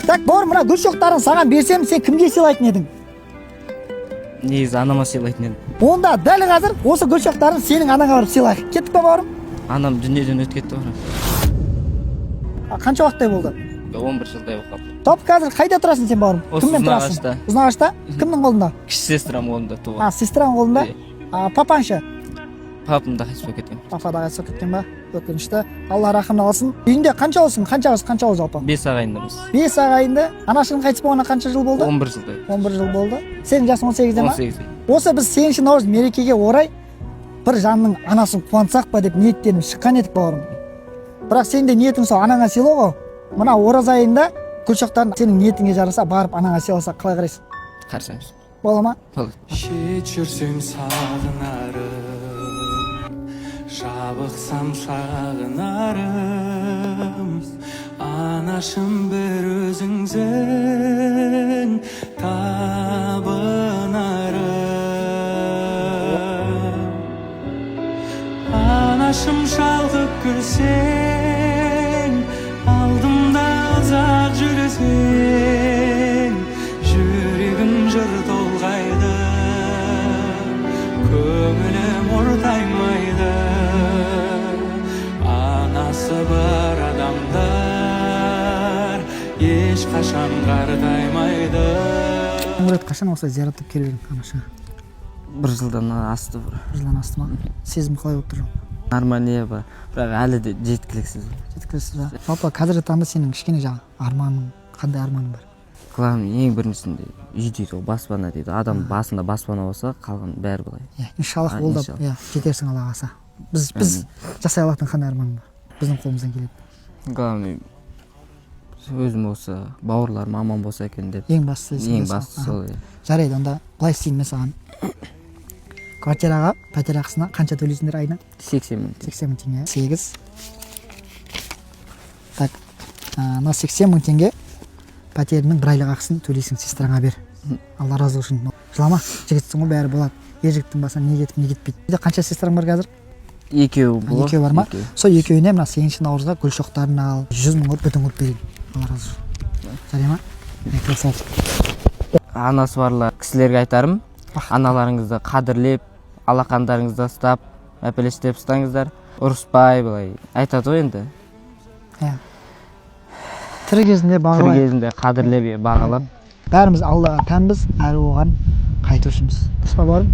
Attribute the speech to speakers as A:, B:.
A: Так, бауырым, мына гүл шоқтарын саған берсем, сен кімге сыйлайтын едің?
B: Негізі анама сыйлайтын едім.
A: Онда дәл қазір осы гүл шоқтарын сенің анаңа барып сыйлайық. Кеттік па, бауырым?
B: Анам дүниеден өтіп кетті ғой.
A: Қанша уақыттай болды?
B: 11 жылдай болып қалды.
A: Топ, қазір қайда тұрасың сен, бауырым?
B: Осы
A: Кіммен тұрасың?
B: Ұзынағашта.
A: Ұзынағашта? Кімнің қолында?
B: Кіші сестрам қолында туған.
A: Сестраң қолында? Папаншы?
B: Папам да қайтыс болып кеткен.
A: Папа да қайтыс болып кеткен ба? Өкінішті. Алла рахымын алсын. Үйінде қанша болсын? Қанша ол жалпы?
B: 5 ағайындымыз.
A: 5 ағайынды. Анашың қайтыс болғанына қанша жыл болды?
B: 11 жылдай.
A: 11 жыл болды. Сенің жасың 18-де ма?
B: 18-де.
A: Осы біз 8 наурыз мерекеге орай бір жанның анасын қуантсақ па деп ниеттеніп шыққан едік, бауырым. Бірақ сенің де ниетің сол анаңа сыйлау ғой. Мына ораза айында гүл шоқтарын сенің ниетіңе жараса барып анаңа сыйласақ қалай қарайсың?
B: Қарсаңыз.
A: Бола ма?
B: Болады.
C: Шет жүрсем сағынарым, жабықсам шағынарым, анашым бір өзіңсің табынарым. Анашым шалқып күлсең, алдымда ұзақ жүрсең, жүрегім жыр толғайды, көңілім ортаймайды. Анасы бар адамдар ешқашан қартаймайды.
A: Мұрат, қашан осы зияратып келдің анашыңа?
B: 1 жылдан асты бір.
A: 1 жылдан асты ма? Сезім қалай болып тұр?
B: Нормально бар. Бірақ әлі де жеткіліксіз.
A: Жеткіліксіз ба? Жалпы қазіргі таңда сенің кішкене жаңа арманың, қандай арманың бар?
B: Главный ең біріншісінде үй дейді, баспана дейді. Адам басында баспана болса, қалған бәрі былай.
A: Иншаллах ол да жетерсің Аллаға аса. Біз жасай алатын қандай арманың бар? Біздің қолымыздан келеді.
B: Главный өзім осы бауырларым аман болса екен деп.
A: Ең бастысы
B: сол.
A: Жарайды, онда былай істейін мен саған. Квартираға, пәтер ақысына қанша төлейсіңдер айына?
B: 80 мың.
A: 80 мың теңге. 8. Так, мына 80 мың теңге пәтерінің бір айлық ақысын төлейсің, сестраңа бер. Алла разы болсын. Жылама, жігітсің ғой, бәрі болады. Ер жігіттің басына не кетіп, не кетпейді. Қанша сестраң бар қазір?
B: Екеуі
A: бар ма? Сол екеуіне мына 8 наурызға гүл шоқтарын ал, 100 мың бүтін қылып берейін. Алла разы болсын. Жарай ма?
B: Анасы барлар кісілерге айтарым, аналарыңызды қадірлеп, алақандарыңызды ұстап, әпелештеп ұстаңыздар, ұрыспай былай. Айтады ғой енді.
A: Тірі кезінде бағалай.
B: Тірі кезінде қадірлеп, бағалап.
A: Бәріміз Аллаға тәнбіз, әрі оған қайтушымыз. Дұрыс па, бауырым?